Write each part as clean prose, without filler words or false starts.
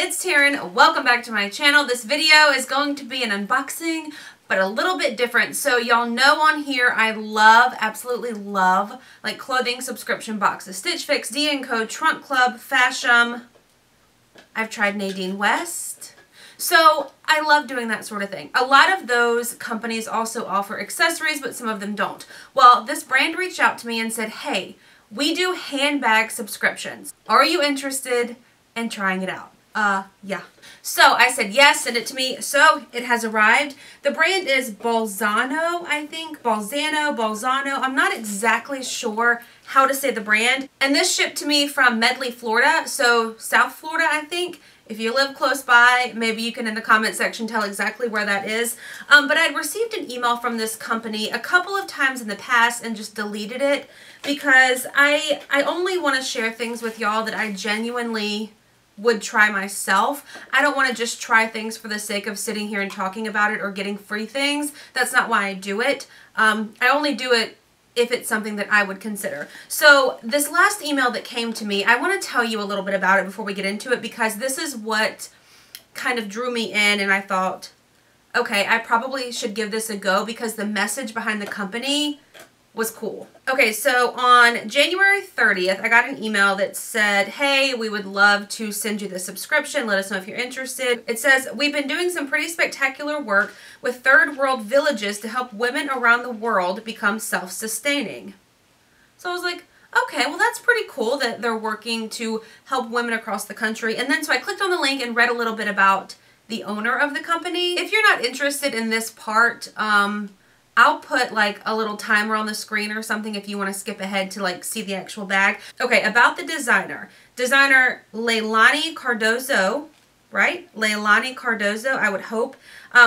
it's Taren. Welcome back to my channel. This video is going to be an unboxing, but a little bit different. So y'all know on here I love, absolutely love, like clothing subscription boxes. Stitch Fix, D&Co, Trunk Club, Fashion. I've tried Nadine West. So I love doing that sort of thing. A lot of those companies also offer accessories, but some of them don't. Well, this brand reached out to me and said, hey, we do handbag subscriptions. Are you interested in trying it out? Yeah. So I said, yes, send it to me. So it has arrived. The brand is Bolzano, I think. Bolzano. I'm not exactly sure how to say the brand. And this shipped to me from Medley, Florida. So South Florida, I think. If you live close by, maybe you can in the comment section tell exactly where that is. But I'd received an email from this company a couple of times in the past and just deleted it because I only want to share things with y'all that I genuinely would try myself. I don't want to just try things for the sake of sitting here and talking about it or getting free things. That's not why I do it. I only do it if it's something that I would consider. So this last email that came to me, I want to tell you a little bit about it before we get into it because this is what kind of drew me in and I thought, okay, I probably should give this a go because the message behind the company was cool. Okay, so on January 30th, I got an email that said, hey, we would love to send you the subscription. Let us know if you're interested. It says, we've been doing some pretty spectacular work with third world villages to help women around the world become self-sustaining. So I was like, okay, well that's pretty cool that they're working to help women across the country. And then so I clicked on the link and read a little bit about the owner of the company. If you're not interested in this part, I'll put like a little timer on the screen or something if you want to skip ahead to like see the actual bag. Okay, about the designer. Designer Leilani Cardozo, right? Leilani Cardozo, I would hope.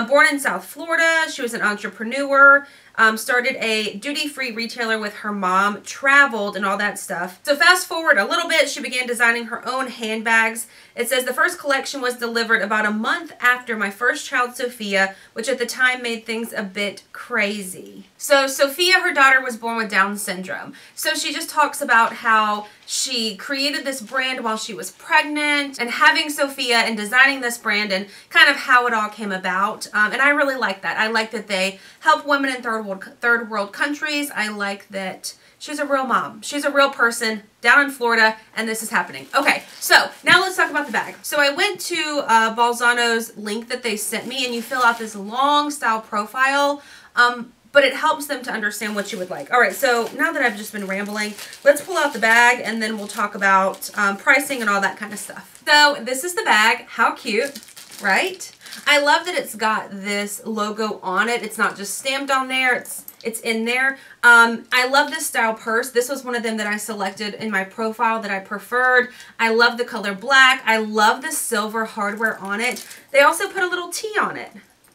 Born in South Florida, she was an entrepreneur, started a duty-free retailer with her mom, traveled and all that stuff. So fast forward a little bit, she began designing her own handbags. It says the first collection was delivered about a month after my first child, Sophia, which at the time made things a bit crazy. So Sophia, her daughter, was born with Down syndrome. So she just talks about how she created this brand while she was pregnant and having Sophia and designing this brand and kind of how it all came about. And I really like that. I like that they help women in third world countries. I like that she's a real mom. She's a real person down in Florida, and this is happening. Okay, so now let's talk about the bag. So I went to Bolzano's link that they sent me, and you fill out this long style profile, but it helps them to understand what you would like. All right, so now that I've just been rambling, let's pull out the bag, and then we'll talk about pricing and all that kind of stuff. So this is the bag. How cute, right? I love that it's got this logo on it. It's not just stamped on there. It's in there. I love this style purse. This was one of them that I selected in my profile that I preferred. I love the color black. I love the silver hardware on it. They also put a little T on it.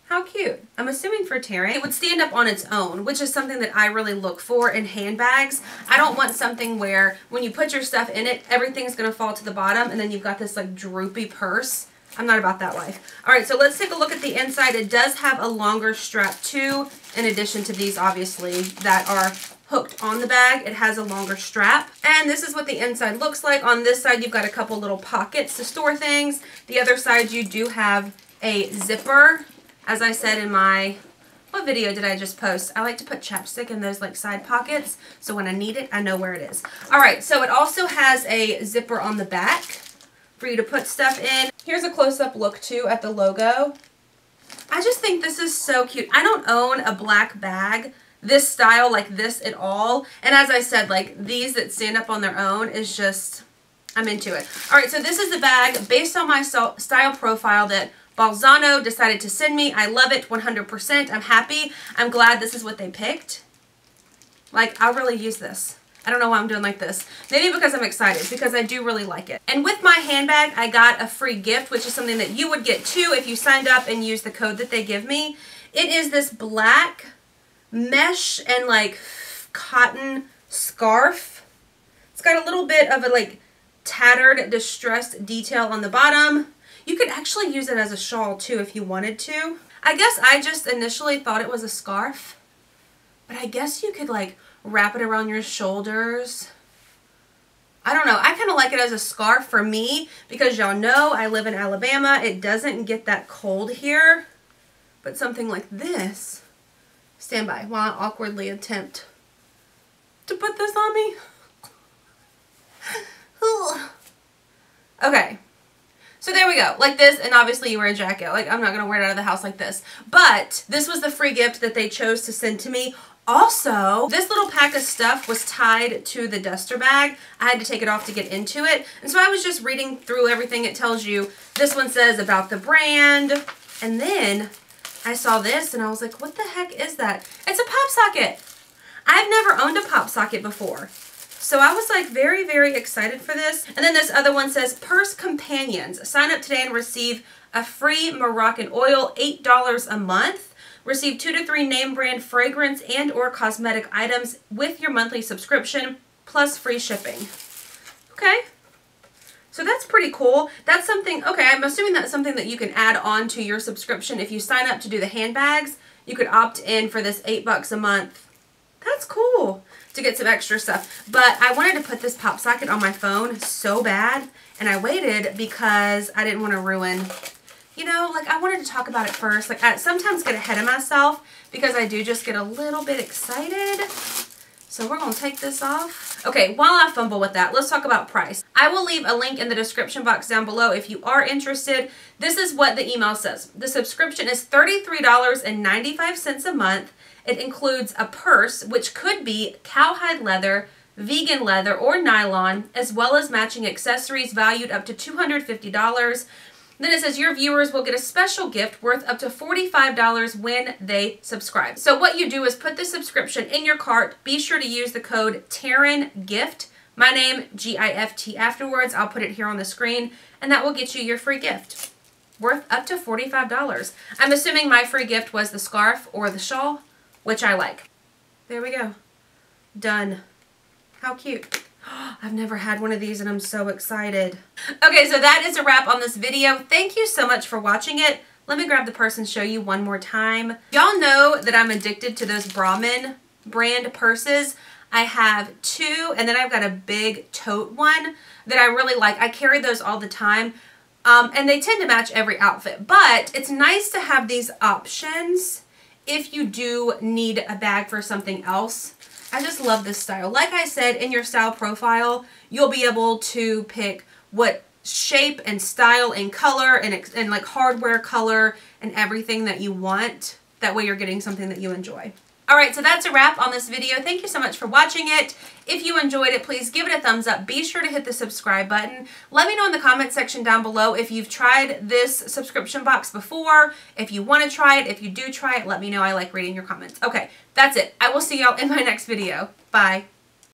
How cute. I'm assuming for Taren, it would stand up on its own, which is something that I really look for in handbags. I don't want something where when you put your stuff in it, everything's going to fall to the bottom and then you've got this like droopy purse. I'm not about that life. All right, so let's take a look at the inside. It does have a longer strap too, in addition to these, obviously, that are hooked on the bag. It has a longer strap. And this is what the inside looks like. On this side, you've got a couple little pockets to store things. The other side, you do have a zipper. As I said in my, what video did I just post? I like to put chapstick in those like side pockets, so when I need it, I know where it is. All right, so it also has a zipper on the back for you to put stuff in. Here's a close-up look too at the logo. I just think this is so cute. I don't own a black bag this style like this at all. And as I said, like these that stand up on their own is just, I'm into it. All right, so this is the bag based on my style profile that Bolzano decided to send me. I love it 100%. I'm happy. I'm glad this is what they picked. Like, I'll really use this. I don't know why I'm doing like this. Maybe because I'm excited, because I do really like it. And with my handbag, I got a free gift, which is something that you would get too if you signed up and used the code that they give me. It is this black mesh and like cotton scarf. It's got a little bit of a like tattered, distressed detail on the bottom. You could actually use it as a shawl too if you wanted to. I guess I just initially thought it was a scarf, but I guess you could like wrap it around your shoulders. I don't know. I kind of like it as a scarf for me because y'all know I live in Alabama. It doesn't get that cold here. But something like this. Stand by while I awkwardly attempt to put this on me. Okay. So there we go. Like this, and obviously you wear a jacket. Like, I'm not going to wear it out of the house like this. But this was the free gift that they chose to send to me. Also, this little pack of stuff was tied to the duster bag. I had to take it off to get into it. And so I was just reading through everything it tells you. This one says about the brand. And then I saw this and I was like, what the heck is that? It's a pop socket. I've never owned a pop socket before. So I was like very, very excited for this. And then this other one says Purse Companions. Sign up today and receive a free Moroccan oil, $8 a month. Receive 2 to 3 name brand fragrance and or cosmetic items with your monthly subscription plus free shipping. Okay. So that's pretty cool. That's something, okay, I'm assuming that's something that you can add on to your subscription. If you sign up to do the handbags, you could opt in for this $8 a month. That's cool to get some extra stuff. But I wanted to put this pop socket on my phone so bad, and I waited because I didn't want to ruin, you know, like I wanted to talk about it first. Like I sometimes get ahead of myself because I do just get a little bit excited. So we're going to take this off. Okay, while I fumble with that, let's talk about price. I will leave a link in the description box down below if you are interested. This is what the email says. The subscription is $33.95 a month. It includes a purse, which could be cowhide leather, vegan leather, or nylon, as well as matching accessories valued up to $250. Then it says your viewers will get a special gift worth up to $45 when they subscribe. So what you do is put the subscription in your cart. Be sure to use the code TARENGIFT. My name, G-I-F-T afterwards. I'll put it here on the screen, and that will get you your free gift worth up to $45. I'm assuming my free gift was the scarf or the shawl, which I like. There we go. Done. How cute. I've never had one of these and I'm so excited. Okay, so that is a wrap on this video. Thank you so much for watching it. Let me grab the purse and show you one more time. Y'all know that I'm addicted to those Brahmin brand purses. I have 2, and then I've got a big tote one that I really like. I carry those all the time. And they tend to match every outfit. But it's nice to have these options if you do need a bag for something else. I just love this style. Like I said, in your style profile, you'll be able to pick what shape and style and color and like hardware color and everything that you want. That way you're getting something that you enjoy. Alright, so that's a wrap on this video. Thank you so much for watching it. If you enjoyed it, please give it a thumbs up. Be sure to hit the subscribe button. Let me know in the comment section down below if you've tried this subscription box before, if you want to try it. If you do try it, let me know. I like reading your comments. Okay, that's it. I will see y'all in my next video. Bye.